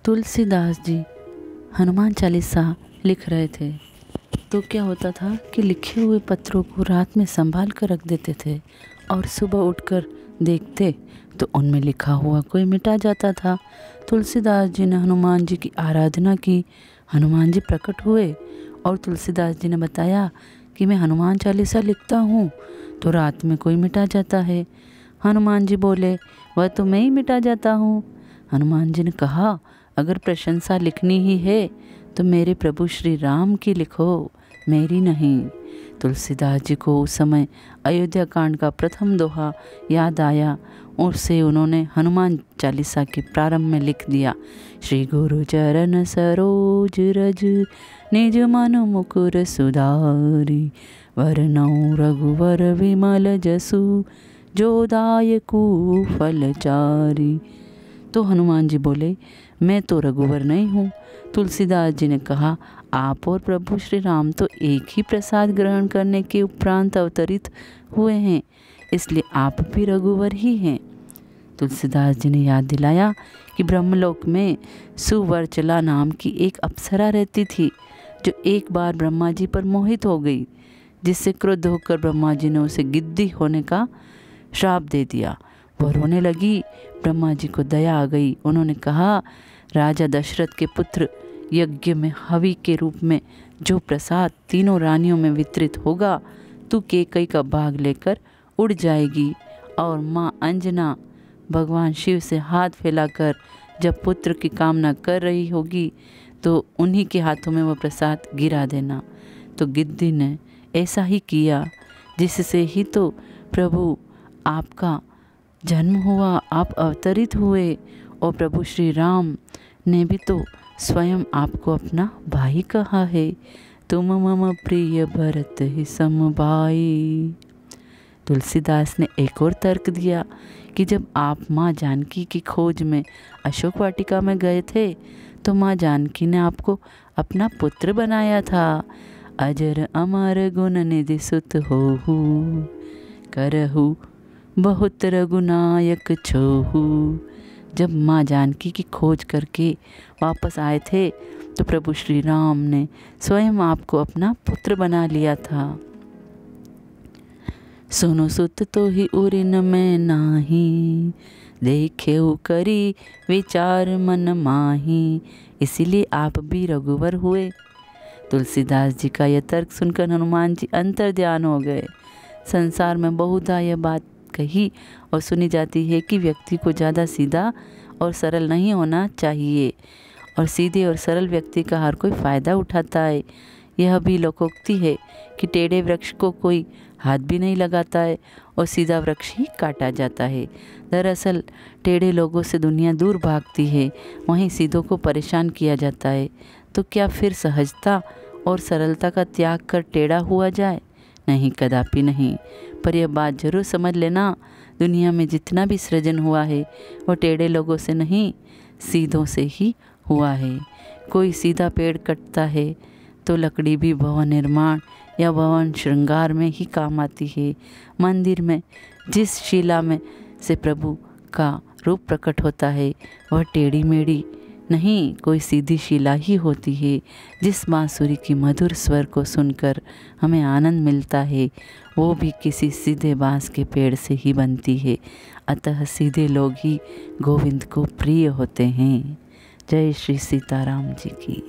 तुलसीदास जी हनुमान चालीसा लिख रहे थे तो क्या होता था कि लिखे हुए पत्रों को रात में संभाल कर रख देते थे और सुबह उठकर देखते तो उनमें लिखा हुआ कोई मिटा जाता था। तुलसीदास जी ने हनुमान जी की आराधना की, हनुमान जी प्रकट हुए और तुलसीदास जी ने बताया कि मैं हनुमान चालीसा लिखता हूँ तो रात में कोई मिटा जाता है। हनुमान जी बोले वह तो मैं ही मिटा जाता हूँ। हनुमान जी ने कहा अगर प्रशंसा लिखनी ही है तो मेरे प्रभु श्री राम की लिखो, मेरी नहीं। तुलसीदास जी को उस समय अयोध्या कांड का प्रथम दोहा याद आया। उससे उन्होंने हनुमान चालीसा के प्रारंभ में लिख दिया, श्री गुरु चरण सरोज रज निज मन मुकुर सुधारी, वरनौ रघुवर विमल जसु जो दायकु फलचारी। तो हनुमान जी बोले मैं तो रघुवर नहीं हूँ। तुलसीदास जी ने कहा आप और प्रभु श्री राम तो एक ही प्रसाद ग्रहण करने के उपरांत अवतरित हुए हैं, इसलिए आप भी रघुवर ही हैं। तुलसीदास जी ने याद दिलाया कि ब्रह्मलोक में सुवर्चला नाम की एक अप्सरा रहती थी जो एक बार ब्रह्मा जी पर मोहित हो गई, जिससे क्रुद्ध होकर ब्रह्मा जी ने उसे गिद्धी होने का श्राप दे दिया। वह रोने लगी। ब्रह्मा जी को दया आ गई। उन्होंने कहा राजा दशरथ के पुत्र यज्ञ में हवि के रूप में जो प्रसाद तीनों रानियों में वितरित होगा तू कैकेयी का भाग लेकर उड़ जाएगी और माँ अंजना भगवान शिव से हाथ फैलाकर जब पुत्र की कामना कर रही होगी तो उन्हीं के हाथों में वह प्रसाद गिरा देना। तो गिद्धी ने ऐसा ही किया, जिससे ही तो प्रभु आपका जन्म हुआ, आप अवतरित हुए और प्रभु श्री राम ने भी तो स्वयं आपको अपना भाई कहा है, तुम मम प्रिय भरत ही सम भाई। तुलसीदास ने एक और तर्क दिया कि जब आप माँ जानकी की खोज में अशोक वाटिका में गए थे तो माँ जानकी ने आपको अपना पुत्र बनाया था। अजर अमर गुण निधि सुत होहु, करहु बहुत रघुनायक छोहु। जब माँ जानकी की खोज करके वापस आए थे तो प्रभु श्री राम ने स्वयं आपको अपना पुत्र बना लिया था। सुनो सुत तो ही उरिन में नाही, देखे करी विचार मन माही, इसीलिए आप भी रघुवर हुए। तुलसीदास जी का यह तर्क सुनकर हनुमान जी अंतर्ध्यान हो गए। संसार में बहुधा यह बात कही और सुनी जाती है कि व्यक्ति को ज़्यादा सीधा और सरल नहीं होना चाहिए और सीधे और सरल व्यक्ति का हर कोई फ़ायदा उठाता है। यह भी लोकोक्ति है कि टेढ़े वृक्ष को कोई हाथ भी नहीं लगाता है और सीधा वृक्ष ही काटा जाता है। दरअसल टेढ़े लोगों से दुनिया दूर भागती है, वहीं सीधों को परेशान किया जाता है। तो क्या फिर सहजता और सरलता का त्याग कर टेढ़ा हुआ जाए? नहीं, कदापि नहीं। पर यह बात जरूर समझ लेना, दुनिया में जितना भी सृजन हुआ है वो टेढ़े लोगों से नहीं, सीधों से ही हुआ है। कोई सीधा पेड़ कटता है तो लकड़ी भी भवन निर्माण या भवन श्रृंगार में ही काम आती है। मंदिर में जिस शिला में से प्रभु का रूप प्रकट होता है वह टेढ़ी मेढ़ी नहीं, कोई सीधी शिला ही होती है। जिस बांसुरी की मधुर स्वर को सुनकर हमें आनंद मिलता है वो भी किसी सीधे बांस के पेड़ से ही बनती है। अतः सीधे लोग ही गोविंद को प्रिय होते हैं। जय श्री सीताराम जी की।